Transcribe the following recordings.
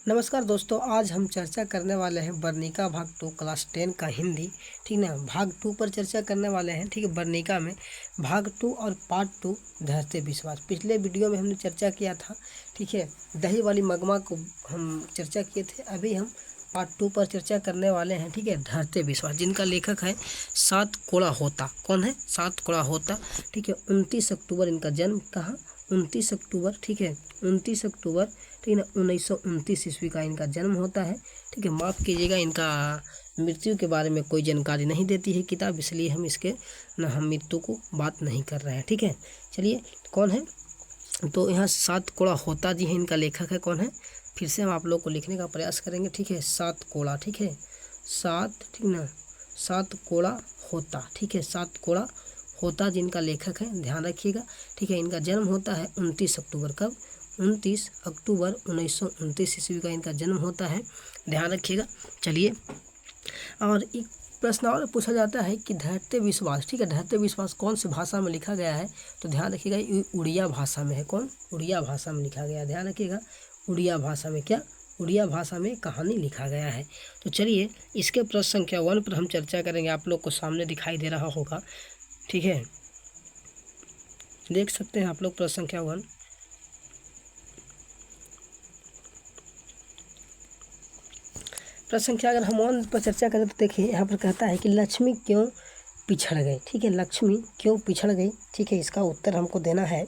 नमस्कार दोस्तों, आज हम चर्चा करने वाले हैं वर्णिका भाग 2 क्लास 10 का हिंदी। ठीक ना, भाग 2 पर चर्चा करने वाले हैं। ठीक है, वर्णिका में भाग 2 और पार्ट 2 धरते विश्वास। पिछले वीडियो में हमने चर्चा किया था। ठीक है, दही वाली मगमा को हम चर्चा किए थे। अभी हम पार्ट 2 पर चर्चा करने वाले हैं। ठीक है, धरते विश्वास, जिनका लेखक है सात कोड़ा होता। कौन है? सात कोड़ा होता। ठीक है, 29 अक्टूबर इनका जन्म। कहाँ? 29 अक्टूबर। ठीक है, 29 अक्टूबर, ठीक है ना, 1929 ईस्वी का इनका जन्म होता है। ठीक है, माफ़ कीजिएगा, इनका मृत्यु के बारे में कोई जानकारी नहीं देती है किताब, इसलिए हम इसके हम मृत्यु को बात नहीं कर रहे हैं। ठीक है, चलिए कौन है? तो यहाँ सात कोड़ा होता जी है, इनका लेखक है। कौन है? फिर से हम आप लोग को लिखने का प्रयास करेंगे। ठीक है, सात कोड़ा। ठीक है, सात, ठीक ना, सात कोड़ा होता। ठीक है, सात कोड़ा होता जिनका लेखक है, ध्यान रखिएगा। ठीक है, इनका जन्म होता है 29 अक्टूबर। कब? 29 अक्टूबर 1929 ईस्वी का इनका जन्म होता है, ध्यान रखिएगा। चलिए, और एक प्रश्न और पूछा जाता है कि धरते विश्वास, ठीक है, धरते विश्वास कौन सी भाषा में लिखा गया है? तो ध्यान रखिएगा, ये उड़िया भाषा में है। कौन? उड़िया भाषा में लिखा गया है, ध्यान रखिएगा। उड़िया भाषा में क्या? उड़िया भाषा में कहानी लिखा गया है। तो चलिए, इसके प्रश्न संख्या 1 पर हम चर्चा करेंगे। आप लोग को सामने दिखाई दे रहा होगा। ठीक है, देख सकते हैं आप लोग प्रश्न संख्या 1। प्रश्न संख्या अगर हम 1 पर चर्चा करें तो देखिए, यहाँ पर कहता है कि लक्ष्मी क्यों पिछड़ गई। ठीक है, लक्ष्मी क्यों पिछड़ गई। ठीक है, इसका उत्तर हमको देना है।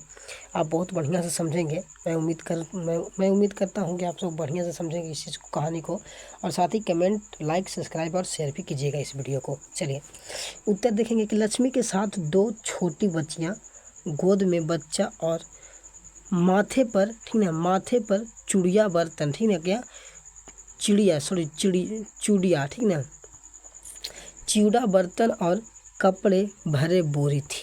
आप बहुत बढ़िया से समझेंगे। मैं उम्मीद करता हूँ कि आप सब बढ़िया से समझेंगे इस चीज़ को, कहानी को, और साथ ही कमेंट, लाइक, सब्सक्राइब और शेयर भी कीजिएगा इस वीडियो को। चलिए, उत्तर देखेंगे कि लक्ष्मी के साथ 2 छोटी बच्चियाँ, गोद में बच्चा और माथे पर, ठीक है, माथे पर चूड़िया बर्तन, ठीक है, क्या? चूड़िया, ठीक ना, चिवड़ा बर्तन और कपड़े भरे बोरी थी,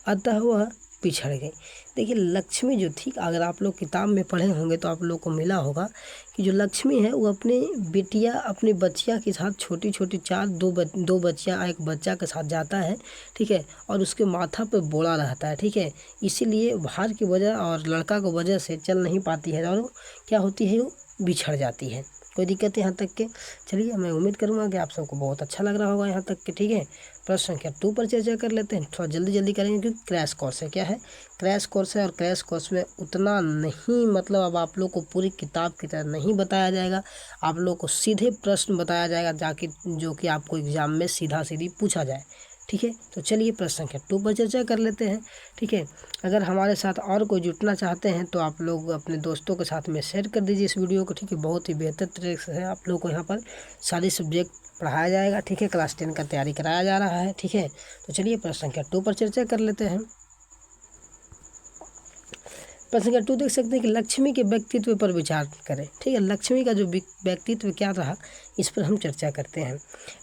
अतः वह पिछड़ गई। देखिए, लक्ष्मी जो थी, अगर आप लोग किताब में पढ़े होंगे तो आप लोग को मिला होगा कि जो लक्ष्मी है वो अपने बेटिया, अपनी बच्चिया के साथ, छोटी छोटी दो बच्चियाँ, एक बच्चा के साथ जाता है। ठीक है, और उसके माथा पे बोला रहता है। ठीक है, इसीलिए भार की वजह और लड़का की वजह से चल नहीं पाती है और क्या होती है, वो बिछड़ जाती है। कोई दिक्कत है यहाँ तक के? चलिए, मैं उम्मीद करूँगा कि आप सबको बहुत अच्छा लग रहा होगा यहाँ तक के। ठीक है, प्रश्न संख्या 2 पर चर्चा कर लेते हैं। थोड़ा जल्दी करेंगे क्योंकि क्रैश कोर्स है। क्या है? क्रैश कोर्स है, और क्रैश कोर्स में उतना नहीं, मतलब अब आप लोग को पूरी किताब की तरह नहीं बताया जाएगा। आप लोग को सीधे प्रश्न बताया जाएगा जाके, जो कि आपको एग्जाम में सीधा सीधी पूछा जाए। ठीक है, तो चलिए प्रश्न संख्या 2 पर चर्चा कर लेते हैं। ठीक है, अगर हमारे साथ और कोई जुड़ना चाहते हैं तो आप लोग अपने दोस्तों के साथ में शेयर कर दीजिए इस वीडियो को। ठीक है, बहुत ही बेहतर तरीके से आप लोग को यहाँ पर सारे सब्जेक्ट पढ़ाया जाएगा। ठीक है, क्लास 10 का तैयारी कराया जा रहा है। ठीक है, तो चलिए प्रश्न संख्या 2 पर चर्चा कर लेते हैं। प्रश्न संख्या 2 देख सकते हैं कि लक्ष्मी के व्यक्तित्व पर विचार करें। ठीक है, लक्ष्मी का जो व्यक्तित्व क्या रहा, इस पर हम चर्चा करते हैं।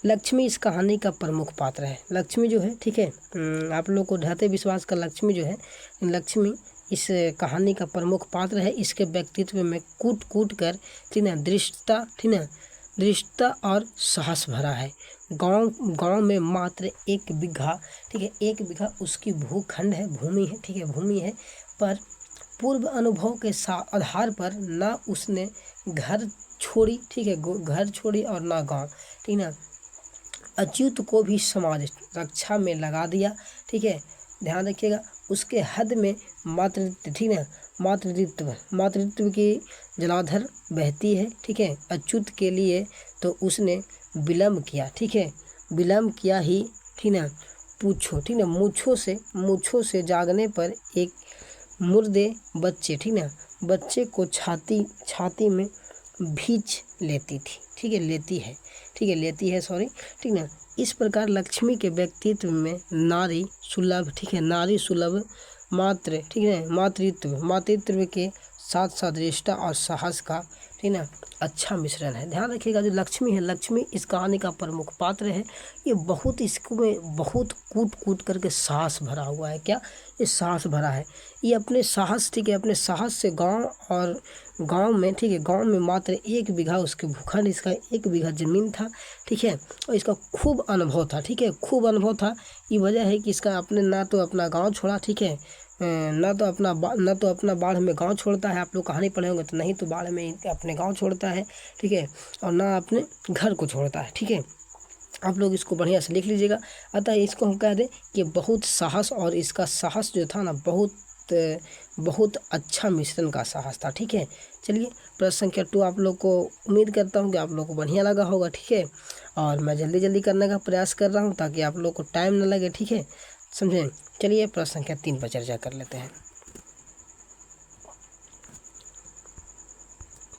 लक्ष्मी इस कहानी का प्रमुख पात्र है। लक्ष्मी जो है, ठीक है, आप लोग को धरते विश्वास का लक्ष्मी जो है, लक्ष्मी इस कहानी का प्रमुख पात्र है। इसके व्यक्तित्व में कूट कूट कर, ठीक ना, दृष्टता और साहस भरा है। गांव में मात्र 1 बीघा, ठीक है, 1 बीघा उसकी भूखंड है, भूमि है। ठीक है, भूमि है, पर पूर्व अनुभव के आधार पर ना उसने घर छोड़ी, ठीक है, घर छोड़ी, और ना गांव, ठीक ना, अच्युत को भी समाज रक्षा में लगा दिया। ठीक है, ध्यान रखिएगा, उसके हद में मातृत्व, ठीक है, मातृत्व की जलाधर बहती है। ठीक है, अच्युत के लिए तो उसने विलम्ब किया। ठीक है, विलम्ब किया ही, ठीक ना, पूछो, ठीक ना, मूछों से जागने पर एक मुर्दे बच्चे, ठीक ना, बच्चे को छाती में भींच लेती थी। ठीक है, लेती है, सॉरी। ठीक ना, इस प्रकार लक्ष्मी के व्यक्तित्व में नारी सुलभ, ठीक है, नारी सुलभ मात्र, ठीक है, मातृत्व के साथ साथ निष्ठा और साहस का, ठीक ना, अच्छा मिश्रण है। ध्यान रखिएगा, जो लक्ष्मी है, लक्ष्मी इस कहानी का प्रमुख पात्र है। ये बहुत, इसमें बहुत कूट करके साहस भरा हुआ है। क्या? ये साहस भरा है। ये अपने साहस, ठीक है, अपने साहस से गांव में, ठीक है, गांव में मात्र 1 बीघा उसके भूखंड, इसका 1 बीघा जमीन था। ठीक है, और इसका खूब अनुभव था। ठीक है, खूब अनुभव था। ये वजह है कि इसका अपने ना तो अपना गाँव छोड़ा, ठीक है, ना तो अपना बाढ़ में गांव छोड़ता है, आप लोग कहानी पढ़े होंगे तो, नहीं तो बाढ़ में अपने गांव छोड़ता है, ठीक है, और ना अपने घर को छोड़ता है, ठीक है। आप लोग इसको बढ़िया से लिख लीजिएगा। अतः इसको हम कह दें कि बहुत साहस, और इसका साहस जो था ना बहुत अच्छा मिश्रण का साहस था, ठीक है। चलिए प्रश्न संख्या 2 आप लोग को उम्मीद करता हूँ कि आप लोग को बढ़िया लगा होगा, ठीक है। और मैं जल्दी जल्दी करने का प्रयास कर रहा हूँ ताकि आप लोग को टाइम ना लगे, ठीक है, समझें। चलिए प्रश्न संख्या 3 पर चर्चा कर लेते हैं।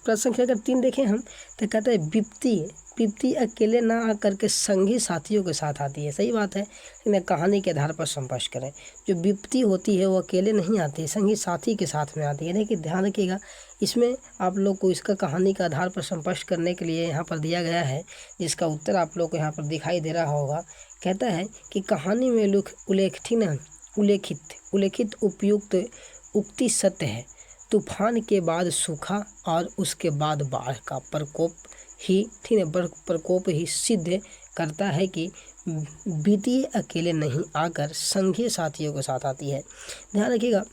प्रश्न संख्या अगर 3 देखें हम तो कहते हैं विपत्ति अकेले ना आकर के संगी साथियों के साथ आती है। सही बात है, लेकिन कहानी के आधार पर संपष्ट करें। जो विपत्ति होती है वो अकेले नहीं आती है, संगी साथी के साथ में आती है। देखिए ध्यान रखिएगा, इसमें आप लोग को इसका कहानी के आधार पर संपष्ट करने के लिए यहाँ पर दिया गया है, जिसका उत्तर आप लोग को यहाँ पर दिखाई दे रहा होगा। कहता है कि कहानी में उल्लेखित उपयुक्त उक्ति सत्य है। तूफान के बाद सूखा और उसके बाद बाढ़ का प्रकोप ही, ठीक है, प्रकोप ही सिद्ध करता है कि विपत्ति अकेले नहीं आकर संगी साथियों के साथ आती है। ध्यान रखिएगा,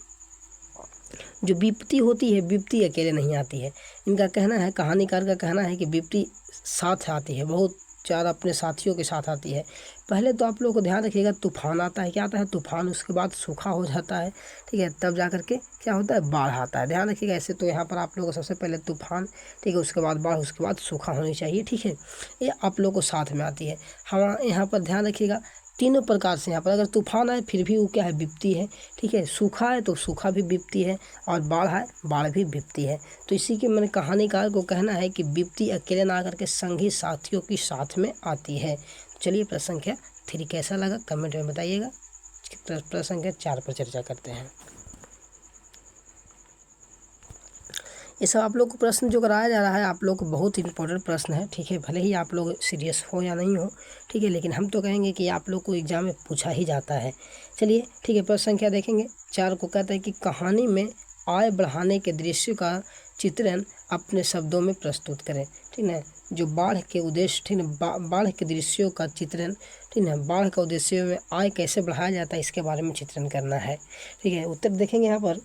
जो विपत्ति होती है विपत्ति अकेले नहीं आती है। इनका कहना है, कहानीकार का कहना है कि विपत्ति साथ आती है, बहुत ज़्यादा अपने साथियों के साथ आती है। पहले तो आप लोगों को ध्यान रखिएगा, तूफान आता है, क्या आता है तूफान, उसके बाद सूखा हो जाता है, ठीक है, तब जा करके क्या होता है बाढ़ आता है। ध्यान रखिएगा, ऐसे तो यहाँ पर आप लोगों को सबसे पहले तूफान, ठीक है, उसके बाद बाढ़, उसके बाद सूखा होनी चाहिए, ठीक है, ये आप लोगों को साथ में आती है। हम यहाँ पर ध्यान रखिएगा, तीनों प्रकार से यहाँ पर अगर तूफान आए फिर भी वो क्या है विपत्ति है, ठीक है, सूखा है तो सूखा भी विपत्ति है, और बाढ़ है बाढ़ भी विपत्ति है। तो इसी के मैंने कहानीकार को कहना है कि विपत्ति अकेले ना करके संगी साथियों की साथ में आती है। चलिए प्रश्न संख्या 3 कैसा लगा कमेंट में बताइएगा। प्रश्न संख्या 4 पर चर्चा करते हैं। ये सब आप लोग को प्रश्न जो कराया जा रहा है आप लोग को बहुत इंपॉर्टेंट प्रश्न है, ठीक है, भले ही आप लोग सीरियस हो या नहीं हो, ठीक है, लेकिन हम तो कहेंगे कि आप लोग को एग्जाम में पूछा ही जाता है। चलिए ठीक है, प्रश्न संख्या देखेंगे 4 को कहता है कि कहानी में आय बढ़ाने के दृश्य का चित्रण अपने शब्दों में प्रस्तुत करें, ठीक है। जो बाढ़ के उद्देश्य, ठीक है, बाढ़ के दृश्यों का चित्रण, ठीक है, बाढ़ का उद्देश्य में आय कैसे बढ़ाया जाता है इसके बारे में चित्रण करना है, ठीक है। उत्तर देखेंगे यहाँ पर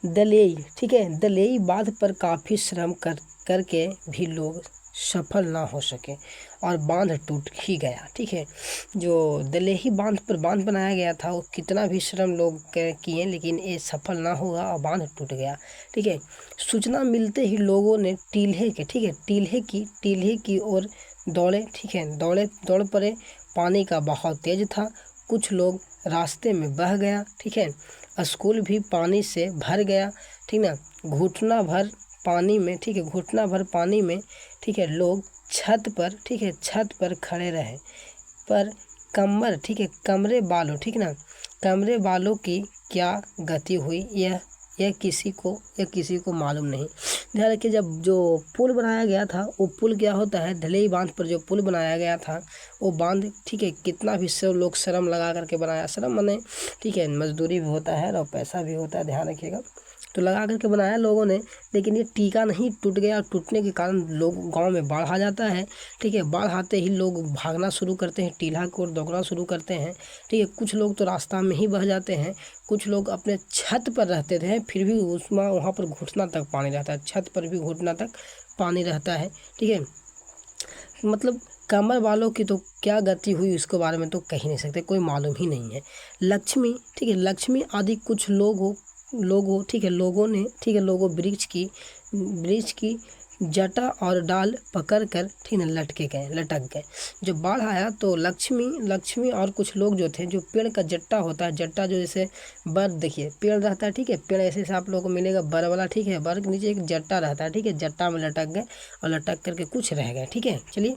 दलेई, ठीक है, दलेई बांध पर काफ़ी श्रम करके भी लोग सफल ना हो सके और बांध टूट ही गया, ठीक है। जो दलेही बांध पर बांध बनाया गया था वो कितना भी श्रम लोग किए लेकिन ये सफल ना हुआ और बांध टूट गया, ठीक है। सूचना मिलते ही लोगों ने टील्हे के, ठीक है, टील्हे की ओर दौड़े, ठीक है, दौड़ पड़े। पानी का बहाव तेज था, कुछ लोग रास्ते में बह गया, ठीक है। स्कूल भी पानी से भर गया, ठीक ना, घुटना भर पानी में, ठीक है, घुटना भर पानी में, ठीक है, लोग छत पर, ठीक है, छत पर खड़े रहे, पर कमर, ठीक है, कमरे बालों, ठीक ना, कमरे बालों की क्या गति हुई यह किसी को मालूम नहीं। ध्यान रखिए, जब जो पुल बनाया गया था वो पुल क्या होता है, ढलेई बांध पर जो पुल बनाया गया था वो बांध, ठीक है, कितना भी सब लोग श्रम लगा करके बनाया, श्रम माने, ठीक है, मजदूरी भी होता है और पैसा भी होता है, ध्यान रखिएगा, तो लगा करके बनाया लोगों ने, लेकिन ये टीका नहीं, टूट गया। और टूटने के कारण लोग गांव में बाढ़ आ जाता है, ठीक है, बाढ़ आते ही लोग भागना शुरू करते हैं, टीला की ओर दौड़ना शुरू करते हैं, ठीक है। कुछ लोग तो रास्ता में ही बह जाते हैं, कुछ लोग अपने छत पर रहते थे फिर भी उसमें वहाँ पर घुटना तक पानी रहता है, छत पर भी घुटना तक पानी रहता है, ठीक है। मतलब कमर वालों की तो क्या गति हुई उसके बारे में तो कह ही नहीं सकते, कोई मालूम ही नहीं है। लक्ष्मी, ठीक है, लक्ष्मी आदि कुछ लोगों, ठीक है, लोगों ने, ठीक है, लोगों वृक्ष की जटा और डाल पकड़ कर, ठीक है, लटक गए। जब बाढ़ आया तो लक्ष्मी और कुछ लोग जो थे, जो पेड़ का जट्टा होता है, जट्टा जो जैसे बर, देखिए पेड़ रहता है, ठीक है, पेड़ ऐसे से आप लोगों को मिलेगा बर वाला, ठीक है, बर के नीचे एक जट्टा रहता है, ठीक है, जट्टा में लटक गए और लटक करके कुछ रह गए, ठीक है। चलिए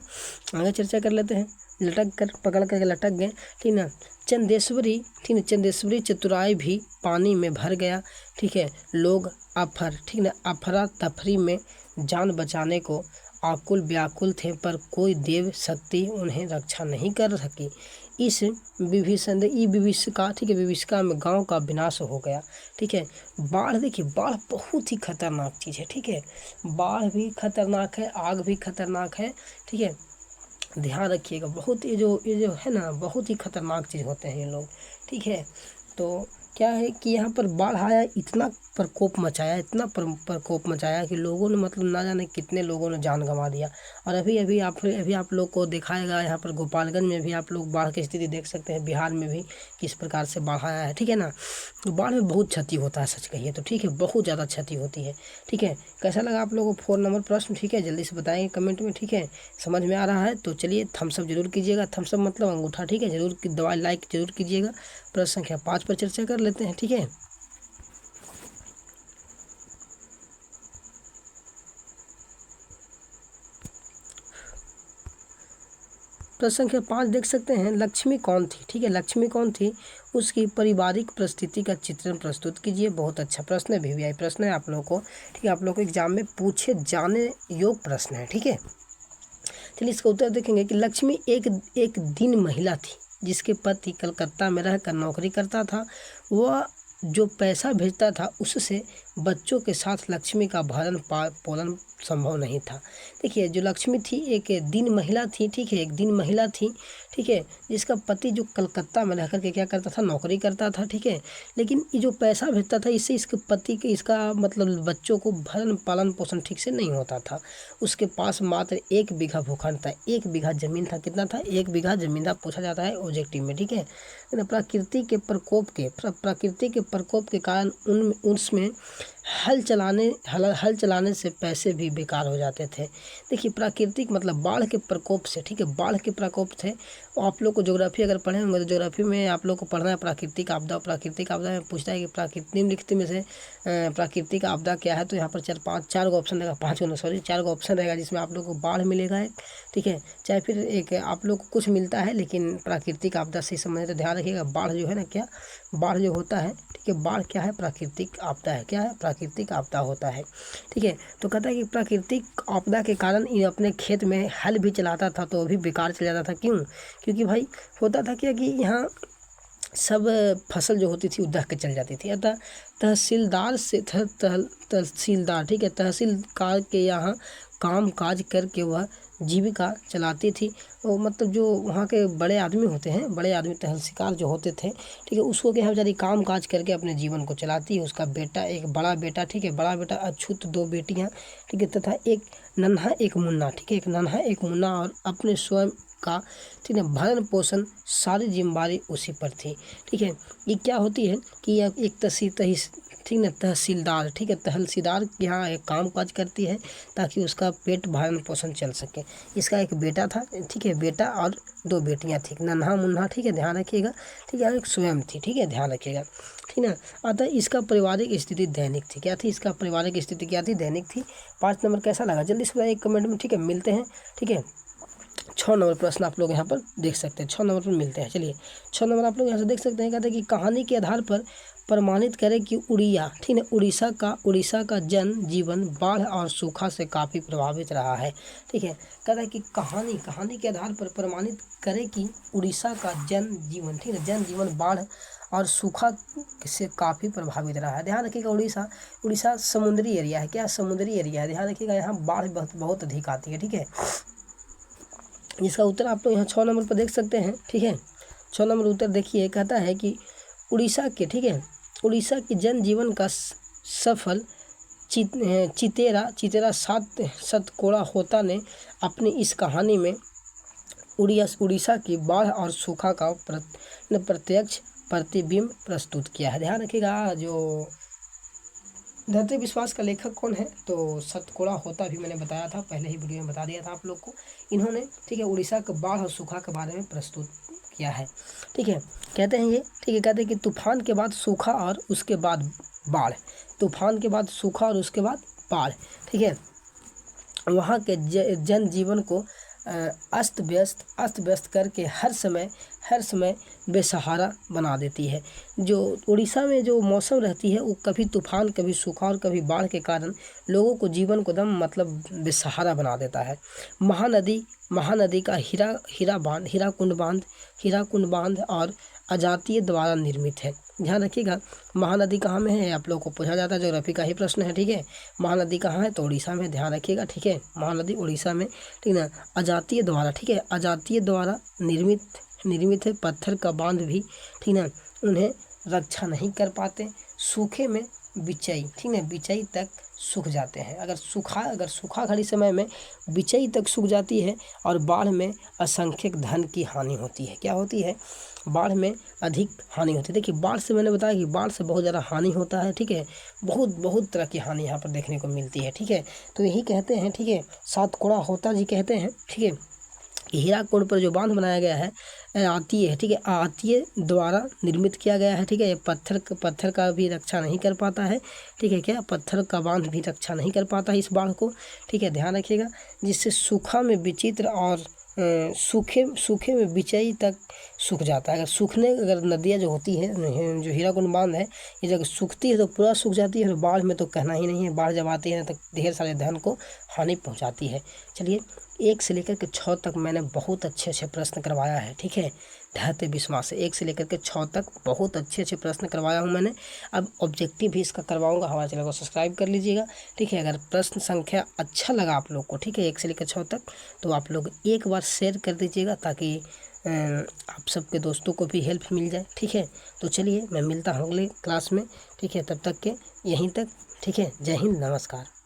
आगे चर्चा कर लेते हैं। लटक कर, पकड़ करके लटक गए, ठीक ना। चंदेश्वरी, ठीक है, चंदेश्वरी चतुराई भी पानी में भर गया, ठीक है। लोग ठीक ना, अफरा तफरी में जान बचाने को आकुल व्याकुल थे, पर कोई देव शक्ति उन्हें रक्षा नहीं कर सकी। इस विभीषिका, ठीक है, विभीषिका में गांव का विनाश हो गया, ठीक है। बाढ़, देखिए बाढ़ बहुत ही खतरनाक चीज़ है, ठीक है, बाढ़ भी खतरनाक है, आग भी खतरनाक है, ठीक है, ध्यान रखिएगा। बहुत ये जो है ना बहुत ही खतरनाक चीज़ होते हैं ये लोग, ठीक है। तो क्या है कि यहाँ पर बाढ़ आया, इतना प्रकोप मचाया, इतना प्रकोप मचाया कि लोगों ने मतलब ना जाने कितने लोगों ने जान गंवा दिया। और अभी आप लोग को दिखाएगा यहाँ पर गोपालगंज में भी आप लोग बाढ़ की स्थिति देख सकते हैं, बिहार में भी किस प्रकार से बाढ़ आया है, ठीक है ना। तो बाढ़ में बहुत क्षति होता है, सच कहिए तो, ठीक है, बहुत ज़्यादा क्षति होती है, ठीक है। कैसा लगा आप लोगों को 4 नंबर प्रश्न, ठीक है, जल्दी से बताएंगे कमेंट में, ठीक है। समझ में आ रहा है तो चलिए थम्स अप जरूर कीजिएगा, थम्स अप मतलब अंगूठा, ठीक है, जरूर दबाए, लाइक जरूर कीजिएगा। प्रश्न संख्या 5 पर चर्चा कर लेते हैं, ठीक है। प्रश्न संख्या 5 देख सकते हैं, लक्ष्मी कौन थी, ठीक है, लक्ष्मी कौन थी, उसकी पारिवारिक परिस्थिति का चित्रण प्रस्तुत कीजिए। बहुत अच्छा प्रश्न है, VVI प्रश्न है आप लोगों को, ठीक है, आप लोग को एग्जाम में पूछे जाने योग प्रश्न है, ठीक है। चलिए इसका उत्तर देखेंगे कि लक्ष्मी एक दिन महिला थी जिसके पति कलकत्ता में रहकर नौकरी करता था। वह जो पैसा भेजता था उससे बच्चों के साथ लक्ष्मी का भरण पोषण संभव नहीं था। देखिए जो लक्ष्मी थी एक दिन महिला थी, ठीक है, एक दिन महिला थी, ठीक है, जिसका पति जो कलकत्ता में रह कर के क्या करता था, नौकरी करता था, ठीक है। लेकिन ये जो पैसा भेजता था इससे इसके पति के इसका मतलब बच्चों को भरण पालन पोषण ठीक से नहीं होता था। उसके पास मात्र 1 बीघा भूखंड था, 1 बीघा जमीन था, कितना था, 1 बीघा जमीन था, पूछा जाता है ऑब्जेक्टिव में, ठीक है। प्रकृति के प्रकोप के कारण उसमें हल चलाने से पैसे भी बेकार हो जाते थे। देखिए प्राकृतिक मतलब बाढ़ के प्रकोप से, ठीक है, बाढ़ के प्रकोप थे। आप लोग को ज्योग्राफी अगर पढ़े होंगे तो ज्योग्राफी में आप लोग को पढ़ना है प्राकृतिक आपदा। प्राकृतिक आपदा में पूछता है कि प्राकृतिक निम्नलिखित में से प्राकृतिक आपदा क्या है, तो यहाँ पर 4 गो ऑप्शन रहेगा, 5 गो सॉरी 4 गो ऑप्शन रहेगा, जिसमें आप लोग को बाढ़ मिलेगा एक, ठीक है, चाहे फिर एक आप लोग को कुछ मिलता है, लेकिन प्राकृतिक आपदा से संबंधित तो ध्यान रखिएगा। बाढ़ जो है ना, क्या बाढ़ जो होता है, ठीक है, बाढ़ क्या है, प्राकृतिक आपदा है, क्या है, प्राकृतिक आपदा होता है, ठीक है। तो कहता है कि प्राकृतिक आपदा के कारण ये अपने खेत में हल भी चलाता था तो वो भी बेकार चला जाता था। क्यों? क्योंकि भाई होता था क्या कि यहाँ सब फसल जो होती थी वो दह के चल जाती थी। अतः तहसीलदार ठीक है, तहसीलदार के यहाँ काम काज करके वह जीविका चलाती थी। वो मतलब जो वहाँ के बड़े आदमी होते हैं, बड़े आदमी तहसीलदार जो होते थे, ठीक है, उसको क्या बेचारी काम काज करके अपने जीवन को चलाती है। उसका बेटा, एक बड़ा बेटा, ठीक है, बड़ा बेटा अछूत, 2 बेटियाँ, ठीक है, तथा एक नन्हा एक मुन्ना, ठीक है, एक नन्हा एक मुन्ना, और अपने स्वयं का, ठीक है, भरण पोषण सारी जिम्मेदारी उसी पर थी, ठीक है। ये क्या होती है कि यह एक ठीक है, तहसीलदार, ठीक है, तहसीलदार यहाँ एक काम काज करती है ताकि उसका पेट भरण पोषण चल सके। इसका एक बेटा था, ठीक है, बेटा और 2 बेटियां थी, नन्हा मुन्ना, ठीक है, ध्यान रखिएगा, ठीक है, और एक स्वयं थी, ठीक है, ध्यान रखिएगा, ठीक ना। अतः इसका पारिवारिक स्थिति दैनिक थी, क्या थी, इसका पारिवारिक स्थिति क्या थी, दैनिक थी। 5 नंबर कैसा लगा जल्दी से बताइए कमेंट में, ठीक है। मिलते हैं, ठीक है, 6 नंबर प्रश्न आप लोग यहाँ पर देख सकते हैं, 6 नंबर पर मिलते हैं। चलिए 6 नंबर आप लोग यहाँ से देख सकते हैं, कहते हैं कि कहानी के आधार पर प्रमाणित करें कि ठीक है, उड़ीसा का जन जीवन बाढ़ और सूखा से काफ़ी प्रभावित रहा है, ठीक है। कहता है कि कहानी के आधार पर प्रमाणित करें कि उड़ीसा का जन जीवन, ठीक है, जन जीवन बाढ़ और सूखा से काफ़ी प्रभावित रहा है। ध्यान रखिएगा, उड़ीसा समुद्री एरिया है, क्या समुद्री एरिया है, ध्यान रखिएगा, यहाँ बाढ़ बहुत अधिक आती है, ठीक है। इसका उत्तर आप लोग यहाँ 6 नंबर पर देख सकते हैं, ठीक है। 6 नंबर उत्तर देखिए, कहता है कि उड़ीसा के, ठीक है, उड़ीसा के जनजीवन का सफल चितेरा सतकोड़ा होता ने अपनी इस कहानी में उड़ीसा की बाढ़ और सूखा का प्रत्यक्ष प्रतिबिंब प्रस्तुत किया है। ध्यान रखिएगा, जो धरती विश्वास का लेखक कौन है, तो सतकोड़ा होता भी मैंने बताया था, पहले ही वीडियो में बता दिया था आप लोग को। इन्होंने, ठीक है, उड़ीसा के बाढ़ और सूखा के बारे में प्रस्तुत किया है, ठीक है। कहते हैं ये, ठीक है, कहते हैं कि तूफान के बाद सूखा और उसके बाद बाढ़, तूफान के बाद सूखा और उसके बाद बाढ़, ठीक है, वहाँ के जनजीवन को अस्त व्यस्त करके हर समय बेसहारा बना देती है। जो उड़ीसा में जो मौसम रहती है वो कभी तूफान, कभी सूखा और कभी बाढ़ के कारण लोगों को जीवन को दम मतलब बेसहारा बना देता है। महानदी का हीराकुंड बांध और अजातीय द्वारा निर्मित है। ध्यान रखिएगा, महानदी कहाँ में है, आप लोग को पूछा जाता है, ज्योग्राफी का ही प्रश्न है, ठीक है। महानदी कहाँ है, तो उड़ीसा में, ध्यान रखिएगा, ठीक है, महानदी उड़ीसा में, ठीक ना। अजातीय द्वारा, ठीक है, अजातीय द्वारा निर्मित है, पत्थर का बांध भी, ठीक ना, उन्हें रक्षा नहीं कर पाते, सूखे में बिचई, ठीक है, बिचई तक सूख जाते हैं। अगर सूखा घड़ी समय में बिचई तक सूख जाती है और बाढ़ में असंख्यक धन की हानि होती है। क्या होती है? बाढ़ में अधिक हानि होती है। देखिए बाढ़ से मैंने बताया कि बाढ़ से बहुत ज़्यादा हानि होता है, ठीक है, बहुत तरह की हानि यहाँ पर देखने को मिलती है, ठीक है। तो यही कहते हैं, ठीक है, सातकोड़ा होता जी कहते हैं, ठीक है, हीराकुंड पर जो बांध बनाया गया है आतीय है, ठीक है, आतीय द्वारा निर्मित किया गया है, ठीक है। ये पत्थर का भी रक्षा नहीं कर पाता है, ठीक है, क्या पत्थर का बांध भी रक्षा नहीं कर पाता है इस बाढ़ को, ठीक है, ध्यान रखिएगा। जिससे सूखा में विचित्र और सूखे में बिचई तक सूख जाता है। अगर नदियाँ जो होती है, जो हीराकुंड बांध है, ये जब सूखती है तो पूरा सूख जाती है, और बाढ़ में तो कहना ही नहीं है। बाढ़ जब आती है तो ढेर सारे धन को हानि पहुंचाती है। चलिए 1 से लेकर के 6 तक मैंने बहुत अच्छे प्रश्न करवाया है, ठीक है, धैर्य विश्वास से 1 से लेकर के 6 तक बहुत अच्छे प्रश्न करवाया हूँ मैंने। अब ऑब्जेक्टिव भी इसका करवाऊंगा। हमारे चैनल को सब्सक्राइब कर लीजिएगा, ठीक है। अगर प्रश्न संख्या अच्छा लगा आप लोग को, ठीक है, 1 से लेकर 6 तक, तो आप लोग एक बार शेयर कर दीजिएगा ताकि आप सबके दोस्तों को भी हेल्प मिल जाए, ठीक है। तो चलिए मैं मिलता हूँ अगले क्लास में, ठीक है, तब तक के यहीं तक, ठीक है। जय हिंद, नमस्कार।